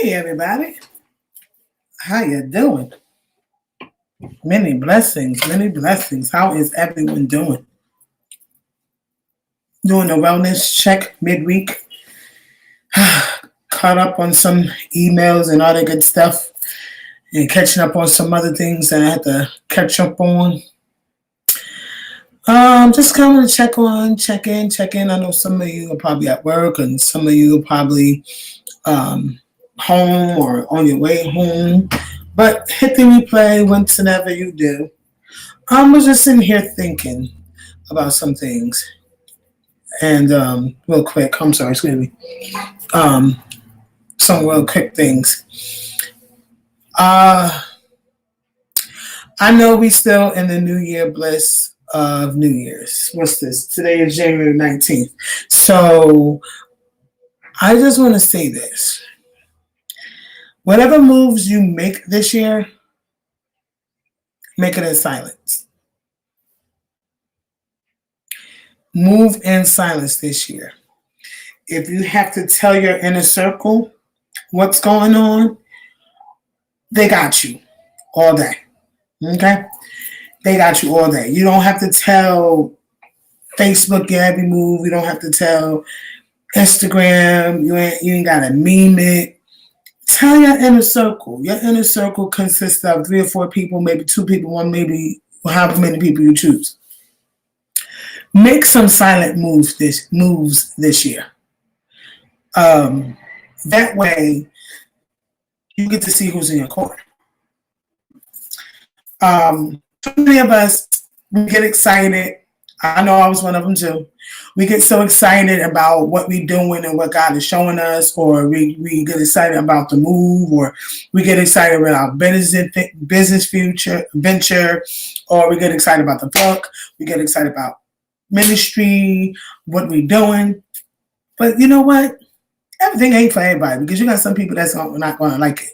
Hey everybody, how you doing? Many blessings, many blessings. How is everyone doing? Doing a wellness check midweek. Caught up on some emails and all that good stuff, and catching up on some other things that I had to catch up on. Just coming to check in. I know some of you are probably at work, and some of you are probably um, home or on your way home. But hit the replay whenever you do. I was just sitting here thinking about some things, and real quick, I'm sorry, excuse me. Um, some real quick things. Uh, I know we still in the New Year bliss of New Year's. What's this? Today is January 19th. So I just want to say this. Whatever moves you make this year, make it in silence. Move in silence this year. If you have to tell your inner circle what's going on, they got you all day. Okay? They got you all day. You don't have to tell Facebook your every move. You don't have to tell Instagram. You ain't got to meme it. Tell your inner circle. Your inner circle consists of 3 or 4 people, maybe 2 people, one, maybe however many people you choose. Make some silent moves this year. That way, you get to see who's in your corner. So many of us, we get excited. I know I was one of them too. We get so excited about what we're doing and what God is showing us, or we get excited about the move, or we get excited about our business future venture, or we get excited about the book. We get excited about ministry, what we're doing. But you know what? Everything ain't for everybody, because you got some people that's not going to like it.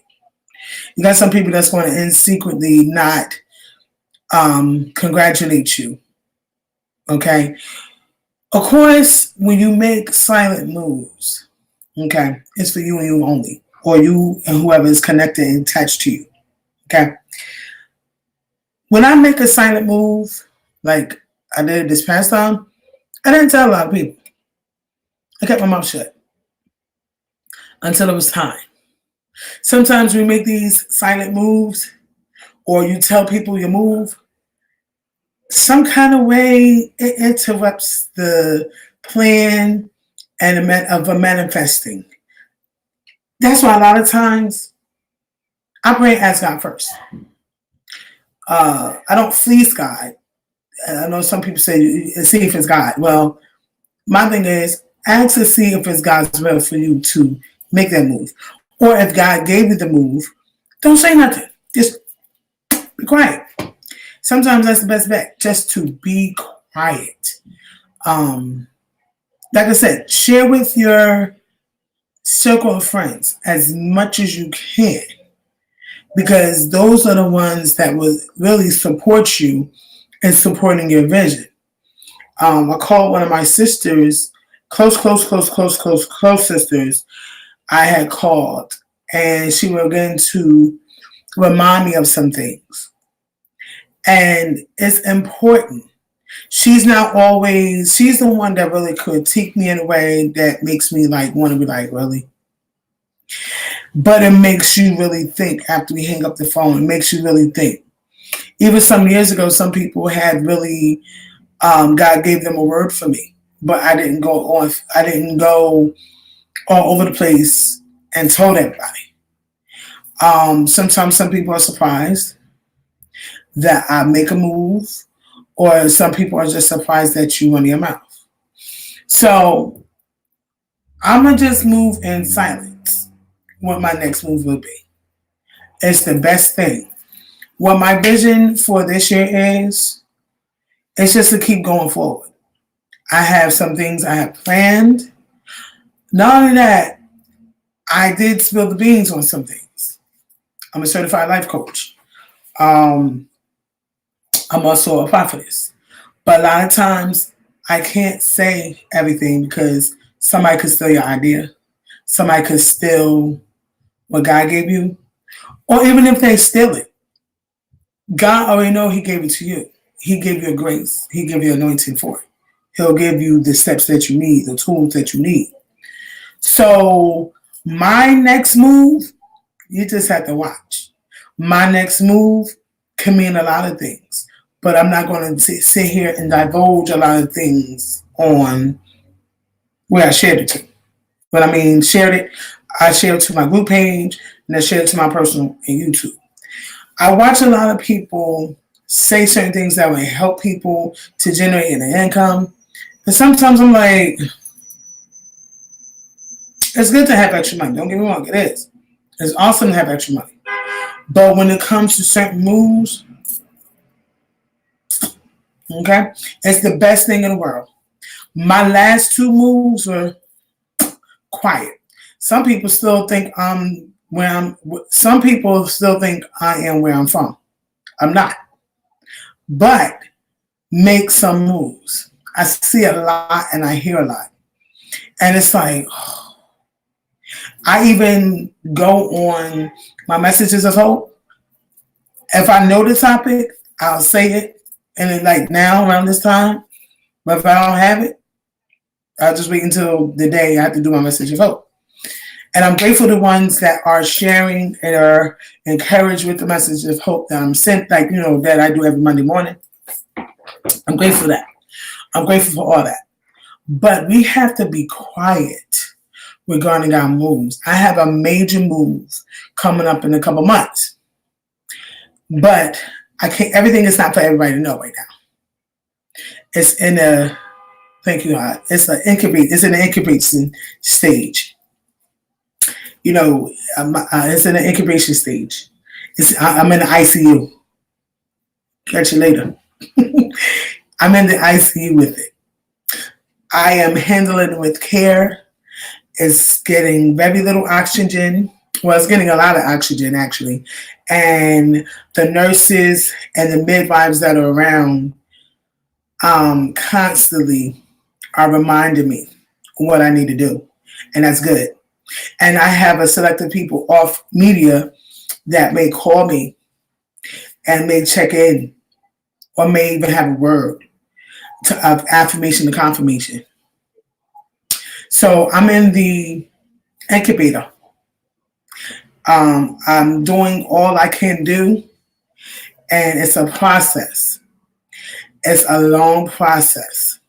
You got some people that's going to secretly not congratulate you. Okay? Of course, when you make silent moves, okay, it's for you and you only, or you and whoever is connected and attached to you. Okay? When I make a silent move, like I did this past time, I didn't tell a lot of people. I kept my mouth shut until it was time. Sometimes we make these silent moves, or you tell people your move, some kind of way it interrupts the plan and of a manifesting. That's why a lot of times I pray and ask God first. I don't fleece God. I know some people say, see if it's God. Well, my thing is, ask to see if it's God's will for you to make that move. Or if God gave you the move, don't say nothing. Just be quiet. Sometimes that's the best bet, just to be quiet. Like I said, share with your circle of friends as much as you can, because those are the ones that will really support you in supporting your vision. I called one of my sisters, close sisters, I had called, and she was going to remind me of some things. And it's important. She's not always, she's the one that really critique me in a way that makes me like want to be like, really? But it makes you really think after we hang up the phone. It makes you really think. Even some years ago, some people had really, God gave them a word for me, but I didn't go all over the place and told everybody. Sometimes some people are surprised that I make a move, or some people are just surprised that you run your mouth. So I'm going to just move in silence what my next move will be. It's the best thing. What my vision for this year is, it's just to keep going forward. I have some things I have planned. Not only that, I did spill the beans on some things. I'm a certified life coach. I'm also a prophetess. But a lot of times I can't say everything because somebody could steal your idea. Somebody could steal what God gave you, or even if they steal it, God already know He gave it to you. He gave you a grace. He gave you anointing for it. He'll give you the steps that you need, the tools that you need. So my next move, you just have to watch. My next move can mean a lot of things, but I'm not going to sit here and divulge a lot of things on where I shared it to. But I mean, I shared it to my group page, and I shared it to my personal and YouTube. I watch a lot of people say certain things that will help people to generate an income. And sometimes I'm like, it's good to have extra money. Don't get me wrong, it is. It's awesome to have extra money. But when it comes to certain moves, okay, it's the best thing in the world. My last two moves were quiet. Some people still think some people still think I am where I'm from. I'm not. But make some moves. I see a lot and I hear a lot. And it's like, I even go on my messages of hope. If I know the topic, I'll say it. And then like now around this time, but if I don't have it, I'll just wait until the day I have to do my message of hope. And I'm grateful to ones that are sharing and are encouraged with the message of hope that I'm sent, like, that I do every Monday morning. I'm grateful for that. I'm grateful for all that. But we have to be quiet regarding our moves. I have a major move coming up in a couple months. But everything is not for everybody to know right now. It's in a, thank you, God. It's in the incubation stage. It's in the incubation stage. I'm in the ICU. Catch you later. I'm in the ICU with it. I am handling it with care. It's getting very little oxygen. Well, it's getting a lot of oxygen, actually. And the nurses and the midwives that are around constantly are reminding me what I need to do. And that's good. And I have a selected people off media that may call me and may check in or may even have a word of affirmation and confirmation. So I'm in the incubator. I'm doing all I can do, and it's a process. It's a long process.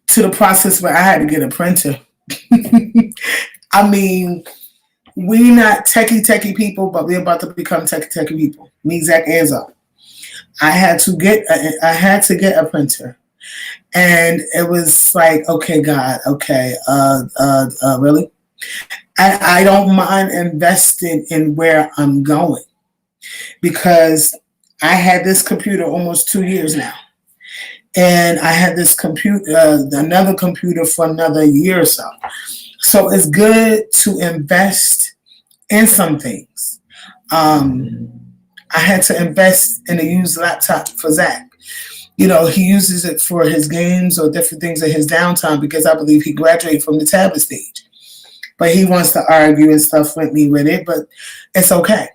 To the process where I had to get a printer. I mean, we not techie people, but we're about to become techie people. Me, Zach Anzo. I had to get a printer, and it was like, okay, God, okay, really? I don't mind investing in where I'm going, because I had this computer almost 2 years now, and I had this another computer for another year or so. So it's good to invest in some things. I had to invest in a used laptop for Zach. He uses it for his games or different things in hhis downtime, because I believe he graduated from the tablet stage. But he wants to argue and stuff with me with it, but it's okay.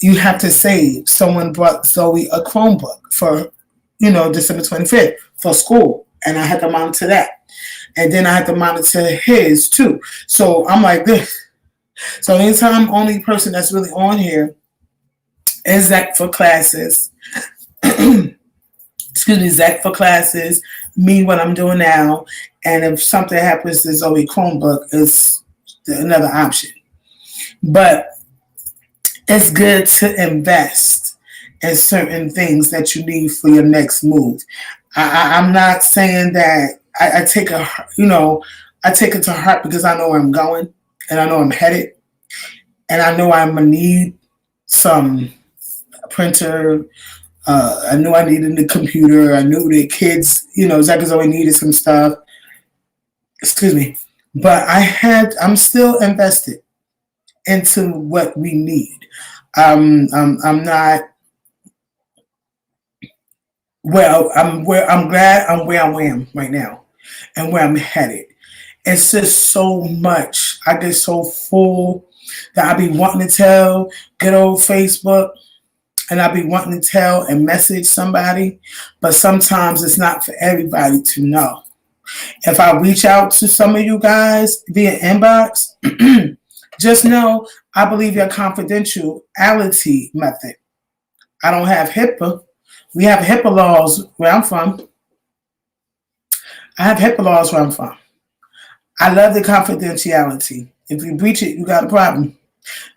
You have to save. Someone brought Zoe a Chromebook for, December 25th for school, and I had to monitor that. And then I had to monitor his too. So I'm like this. So anytime only person that's really on here is Zach for classes. Excuse me, Zach for classes, me what I'm doing now. And if something happens to Zoe Chromebook, it's another option. But it's good to invest in certain things that you need for your next move. I'm not saying that I take it to heart, because I know where I'm going and I know I'm headed, and I know I'm gonna need some printer. I knew I needed a computer. I knew the kids, Zach always needed some stuff. Excuse me. But I'm still invested into what we need. I'm not. Well, I'm glad I'm where I am right now, and where I'm headed. It's just so much. I get so full that I be wanting to tell good old Facebook, and I be wanting to tell and message somebody, but sometimes it's not for everybody to know. If I reach out to some of you guys via inbox, just know I believe your confidentiality method. I don't have HIPAA. We have HIPAA laws where I'm from. I have HIPAA laws where I'm from. I love the confidentiality. If you breach it, you got a problem.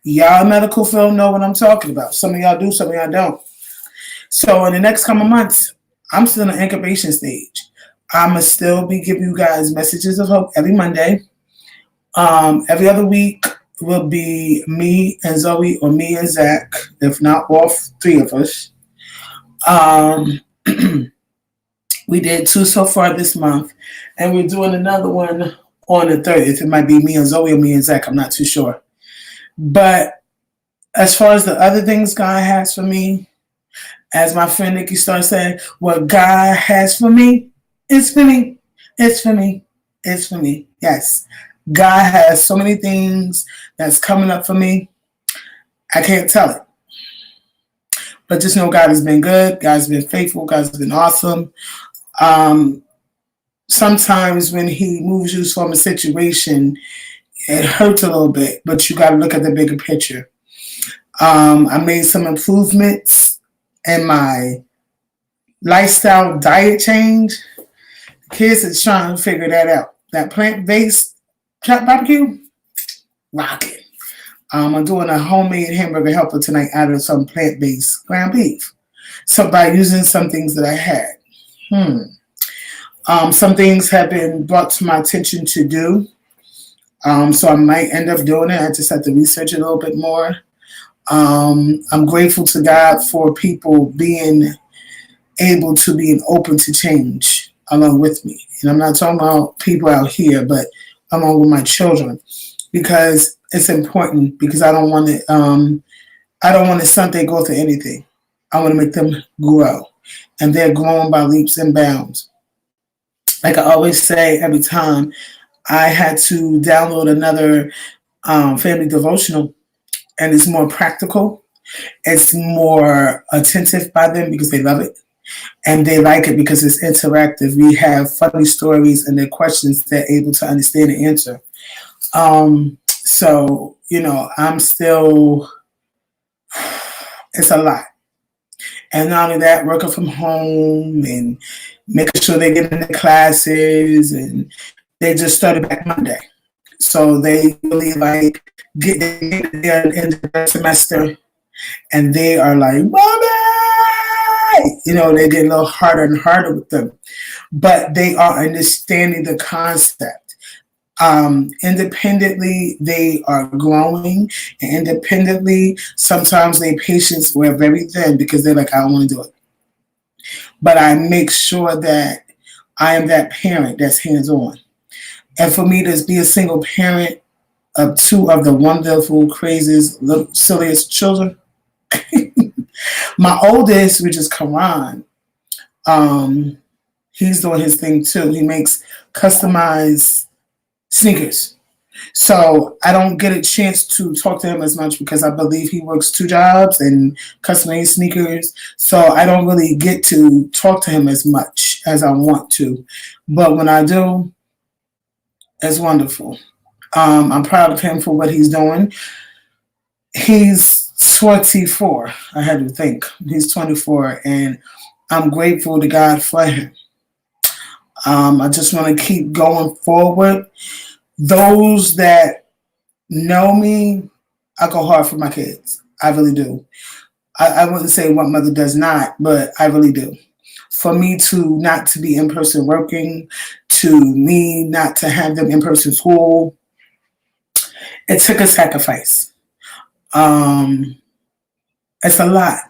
Y'all medical field know what I'm talking about. Some of y'all do, some of y'all don't. So in the next couple months, I'm still in the incubation stage. I'm going to still be giving you guys messages of hope every Monday. Every other week will be me and Zoe or me and Zach, if not all three of us. We did 2 so far this month, and we're doing another one on the 30th. It might be me and Zoe or me and Zach. I'm not too sure. But as far as the other things God has for me, as my friend Nikki starts saying, what God has for me, it's for me. It's for me. It's for me. Yes. God has so many things that's coming up for me. I can't tell it. But just know God has been good. God's been faithful. God's been awesome. Sometimes when he moves you from a situation, it hurts a little bit, but you got to look at the bigger picture. I made some improvements in my lifestyle diet change. The kids are trying to figure that out. That plant-based barbecue, rocking. I'm doing a homemade hamburger helper tonight out of some plant-based ground beef. So by using some things that I had. Some things have been brought to my attention to do. So I might end up doing it. I just have to research it a little bit more. I'm grateful to God for people being able to be open to change along with me. And I'm not talking about people out here, but along with my children, because it's important. Because I don't want to Sunday go through anything. I want to make them grow, and they're growing by leaps and bounds. Like I always say, every time I had to download another family devotional, and it's more practical. It's more attentive by them because they love it. And they like it because it's interactive. We have funny stories and their questions they're able to understand and answer. So, I'm still, it's a lot. And not only that, working from home and making sure they get into classes, and they just started back Monday. So they really get there in the semester, and they are like, Mommy! They get a little harder and harder with them. But they are understanding the concept. Independently, they are growing, and independently, sometimes their patience were very thin because they're like, I don't want to do it. But I make sure that I am that parent that's hands-on. And for me to be a single parent of 2 of the wonderful, craziest, little, silliest children, my oldest, which is Karan, he's doing his thing too. He makes customized sneakers. So I don't get a chance to talk to him as much because I believe he works 2 jobs and customized sneakers. So I don't really get to talk to him as much as I want to. But when I do, it's wonderful. I'm proud of him for what he's doing. He's 24. I had to think. He's 24, and I'm grateful to God for him. I just want to keep going forward. Those that know me, I go hard for my kids. I really do. I wouldn't say what mother does not, but I really do. For me to not to be in person working, to me not to have them in person school, it took a sacrifice. It's a lot.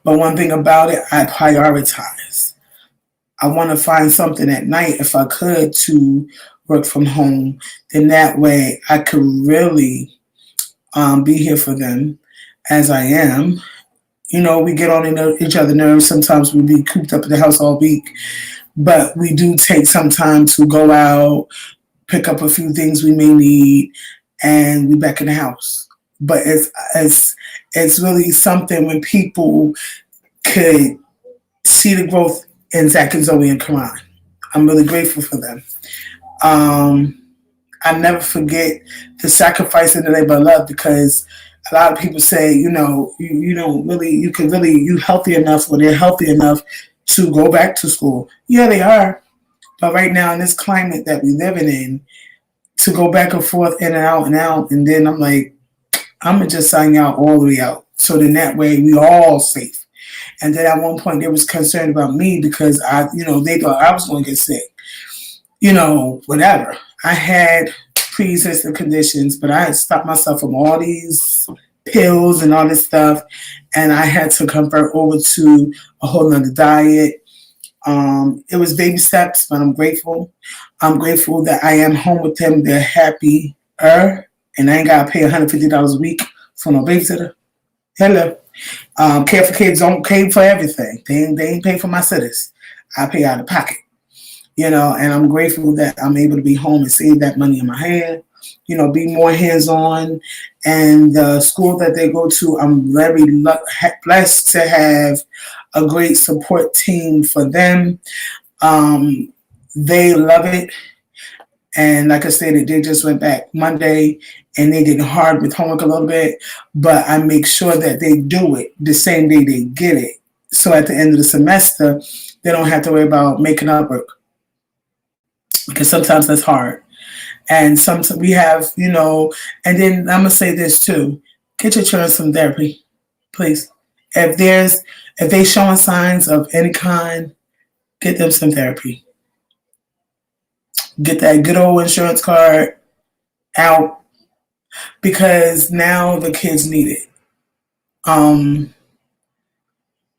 But one thing about it, I prioritize. I want to find something at night, if I could, to work from home. Then that way I could really be here for them as I am. We get on each other's nerves. Sometimes we be cooped up in the house all week. But we do take some time to go out, pick up a few things we may need, and we back in the house. But it's really something when people could see the growth in Zach and Zoe and Karan. I'm really grateful for them. I never forget the sacrifice in the labor of love, because a lot of people say, you don't really, you healthy enough, or they're healthy enough to go back to school. Yeah, they are. But right now in this climate that we're living in, to go back and forth, in and out, and then I'm like, I'm gonna just sign y'all all the way out. So then that way we all safe. And then at one point they was concerned about me because they thought I was gonna get sick. Whatever. I had pre-existing conditions, but I had stopped myself from all these pills and all this stuff, and I had to convert over to a whole nother diet. It was baby steps, but I'm grateful. I'm grateful that I am home with them. They're happier, and I ain't got to pay $150 a week for no babysitter. Hello. Care for Kids don't pay for everything. They ain't pay for my sitters. I pay out of pocket. And I'm grateful that I'm able to be home and save that money in my hand, be more hands-on. And the school that they go to, I'm very blessed to have a great support team for them. They love it. And like I said, they just went back Monday, and they did hard with homework a little bit, but I make sure that they do it the same day they get it. So at the end of the semester, they don't have to worry about making up work, because sometimes that's hard. And sometimes we have, and then I'm going to say this too. Get your children some therapy, please. If they showing signs of any kind, get them some therapy. Get that good old insurance card out, because now the kids need it.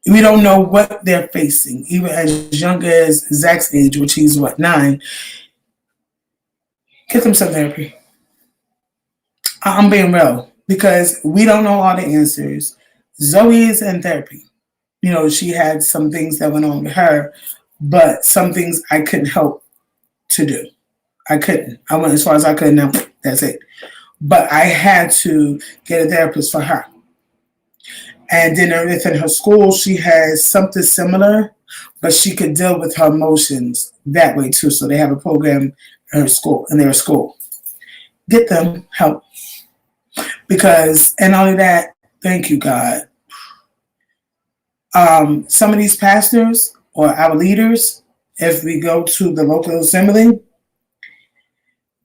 We don't know what they're facing, even as young as Zach's age, which he's 9. Get them some therapy. I'm being real, because we don't know all the answers. Zoe is in therapy. She had some things that went on with her, but some things I couldn't help to do. I couldn't. I went as far as I could. Now that's it. But I had to get a therapist for her. And then within her school, she has something similar, but she could deal with her emotions that way too. So they have a program in their school. Get them help. Because, and only that, thank you, God. Some of these pastors or our leaders, if we go to the local assembly,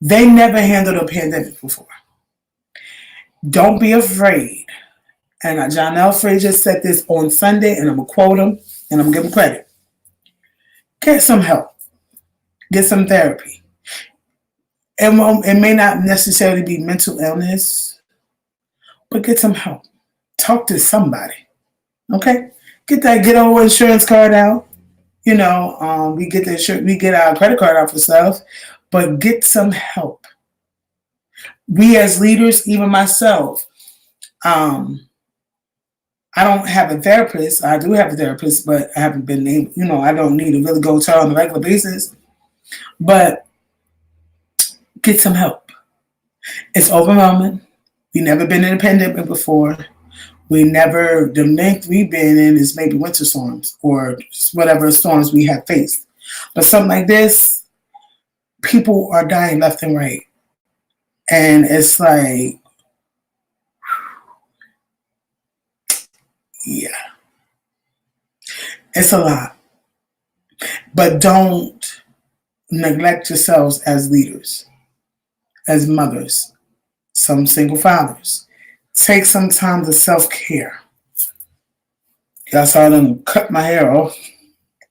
they never handled a pandemic before. Don't be afraid. And John L. Frazier said this on Sunday, and I'm going to quote him, and I'm going to give him credit. Get some help. Get some therapy. It may not necessarily be mental illness, but get some help. Talk to somebody. Okay? Get that good old insurance card out. We get our credit card out for stuff, but get some help. We as leaders, even myself, I don't have a therapist. I do have a therapist, but I haven't been able, I don't need to really go to her on a regular basis. But get some help. It's overwhelming. We've never been in a pandemic before. The length we've been in is maybe winter storms or whatever storms we have faced. But something like this, people are dying left and right. And it's like, yeah, it's a lot. But don't neglect yourselves as leaders, as mothers, some single fathers. Take some time to self-care. Y'all saw them cut my hair off.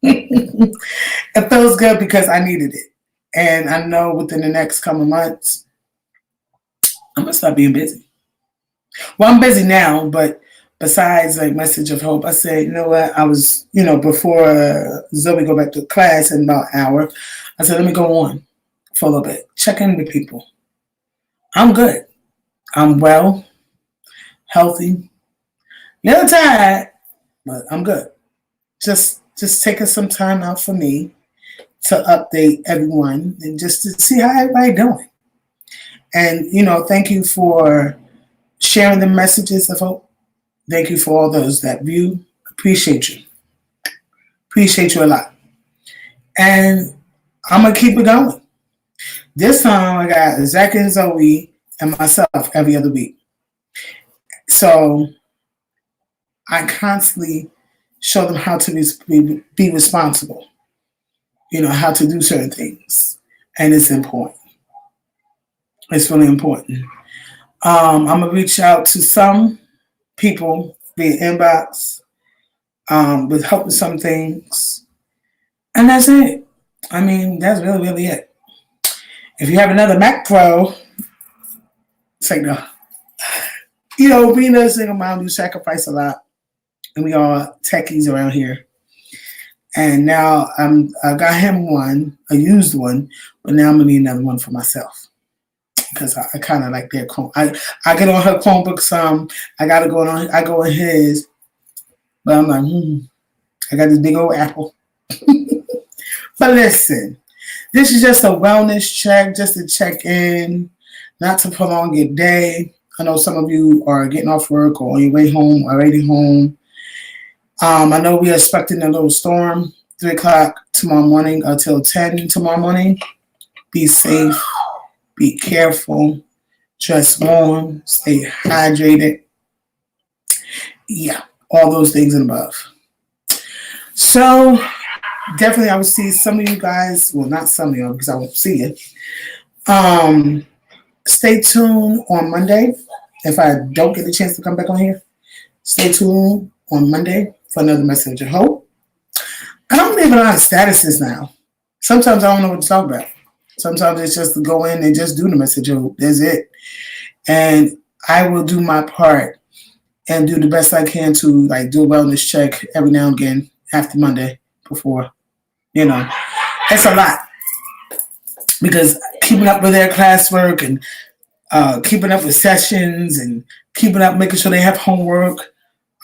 It feels good because I needed it. And I know within the next couple months, I'm going to start being busy. Well, I'm busy now, but besides like Message of Hope, I said, you know what? I was, before Zoe go back to class in about an hour, I said, let me go on for a little bit. Check in with people. I'm good. I'm well, healthy, a little tired, but I'm good. Just taking some time out for me to update everyone and just to see how everybody doing. And, thank you for sharing the messages of hope. Thank you for all those that view. Appreciate you. Appreciate you a lot. And I'm going to keep it going. This time I got Zach and Zoe and myself every other week. So I constantly show them how to be responsible, how to do certain things. And it's important. It's really important. I'm going to reach out to some people via inbox with help with some things. And that's it. I mean, that's really, really it. If you have another Mac Pro, say no. Being a single mom, you sacrifice a lot. And we are techies around here. And now I got him one, a used one, but now I'm going to need another one for myself. Because I kind of like their Chrome. I get on her Chromebook some. I go on his. But I'm like, I got this big old Apple. But listen, this is just a wellness check, just to check in, not to prolong your day. I know some of you are getting off work or on your way home, already home. I know we are expecting a little storm, 3 o'clock tomorrow morning until 10 tomorrow morning. Be safe, be careful, dress warm, stay hydrated. Yeah, all those things and above. So definitely I will see some of you guys, well, not some of you because I won't see you. Stay tuned on Monday. If I don't get the chance to come back on here, stay tuned on Monday for another message of hope. I don't leave a lot of statuses now. Sometimes I don't know what to talk about. Sometimes it's just to go in and just do the message of hope. That's it. And I will do my part and do the best I can to do a wellness check every now and again after Monday before. It's a lot. Because keeping up with their classwork and keeping up with sessions and keeping up, making sure they have homework.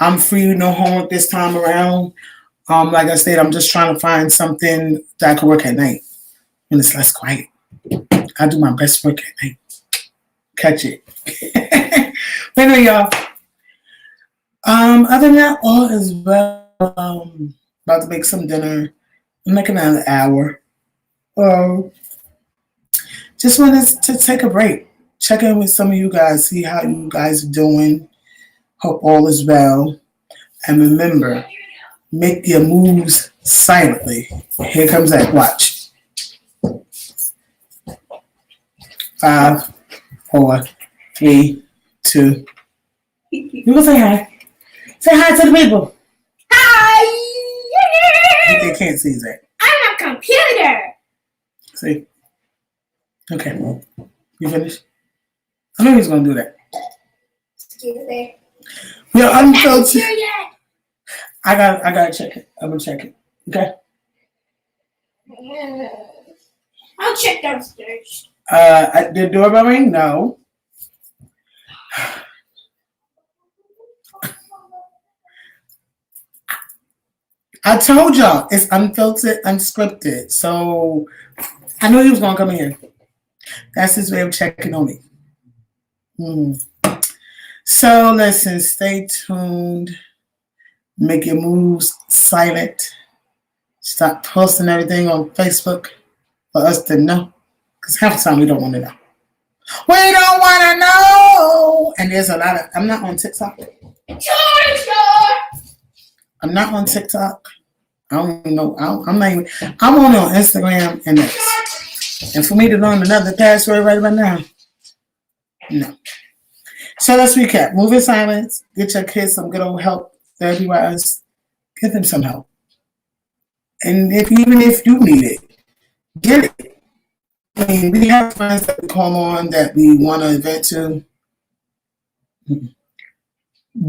I'm free with no homework this time around. Like I said, I'm just trying to find something that I can work at night when it's less quiet. I do my best work at night. Catch it. But anyway, y'all. Other than that, all is well. About to make some dinner. I'm making another hour. Just wanted to take a break. Check in with some of you guys. See how you guys are doing. Hope all is well. And remember, make your moves silently. Here comes that. Watch. 5, 4, 3, 2. You can say hi. Say hi to the people. Hi! They can't see that. I'm a computer. See? Okay. You finished? I knew he was going to do that. Excuse me. We are unfiltered. Not yet. I gotta check it. I'm gonna check it. Okay. I'll check downstairs. The doorbell ring? No. I told y'all it's unfiltered, unscripted. So I knew he was gonna come in here. That's his way of checking on me. So listen, stay tuned. Make your moves silent. Stop posting everything on Facebook for us to know. Because half the time we don't want to know. We don't want to know. And there's a lot of, I'm not on TikTok. I'm not on TikTok. I don't even know. I'm only on Instagram and X. And for me to learn another password right about now, no. So let's recap. Move in silence. Get your kids some good old help therapy-wise. Give them some help. And even if you need it, get it. I mean, we have friends that we call on that we want to vent to.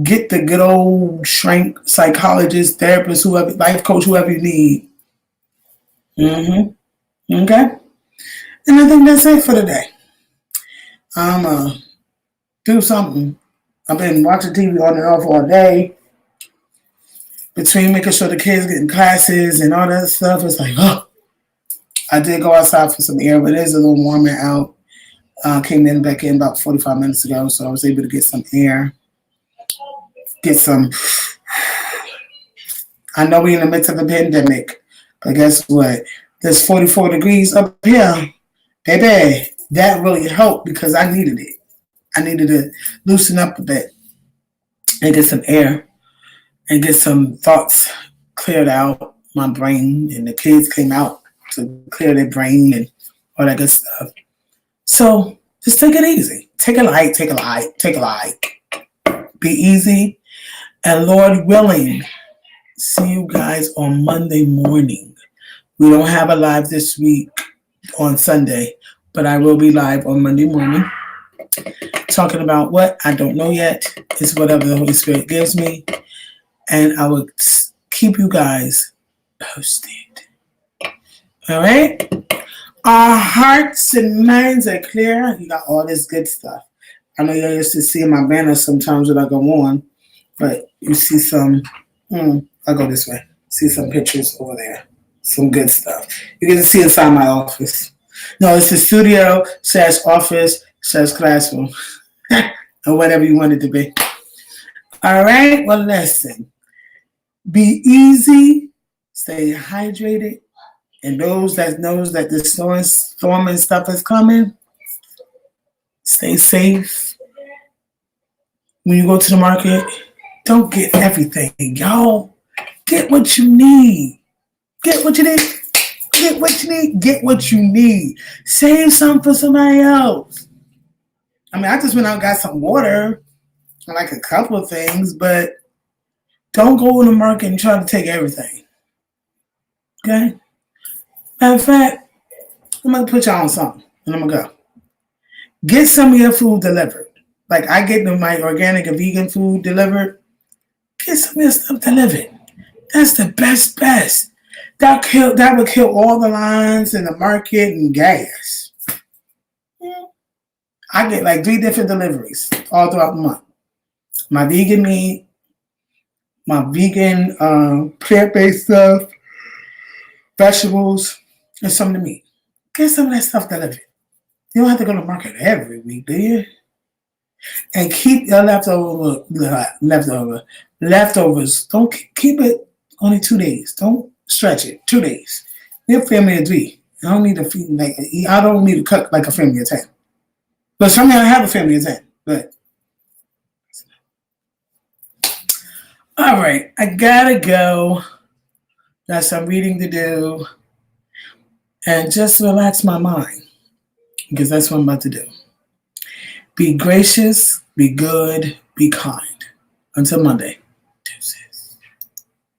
Get the good old shrink, psychologist, therapist, whoever, life coach, whoever you need. Okay? And I think that's it for today. I'm do something. I've been watching TV on and off all day. Between making sure the kids get in classes and all that stuff, it's like, oh. I did go outside for some air, but it is a little warmer out. Came in back in about 45 minutes ago, so I was able to get some air, get some. I know we're in the midst of a pandemic, but guess what? There's 44 degrees up here. Baby, that really helped because I needed it. I needed to loosen up a bit and get some air and get some thoughts cleared out my brain. And the kids came out to clear their brain and all that good stuff. So just take it easy. Take it light, take it light, take it light. Be easy. And Lord willing, see you guys on Monday morning. We don't have a live this week on Sunday, but I will be live on Monday morning. Talking about what? I don't know yet. It's whatever the Holy Spirit gives me. And I will keep you guys posted. All right? Our hearts and minds are clear. You got all this good stuff. I know you're used to seeing my banner sometimes when I go on, but you see some, I'll go this way. See some pictures over there. Some good stuff. You get to see inside my office. No, it's the studio / office / classroom. Or whatever you want it to be. All right? Well, listen. Be easy. Stay hydrated. And those that knows that the storm and stuff is coming, stay safe. When you go to the market, don't get everything, y'all. Get what you need. Get what you need. Get what you need. Get what you need. Save some for somebody else. I mean, I just went out and got some water, like a couple of things, but don't go in the market and try to take everything. Okay? Matter of fact, I'm going to put y'all on something, and I'm going to go. Get some of your food delivered. Like I get my organic and vegan food delivered. Get some of your stuff delivered. That's the best. That would kill all the lines in the market and gas. I get like 3 different deliveries all throughout the month. My vegan meat, my vegan plant-based stuff, vegetables, and some of the meat. Get some of that stuff delivered. You don't have to go to the market every week, do you? And keep your leftovers. Don't keep it only 2 days. Don't stretch it. 2 days. We're a family of 3. I don't need to feed I don't need to cook like a family of 10. But some of y'all have a family of 10. But all right, I gotta go. Got some reading to do. And just relax my mind. Because that's what I'm about to do. Be gracious, be good, be kind. Until Monday. Tuesday.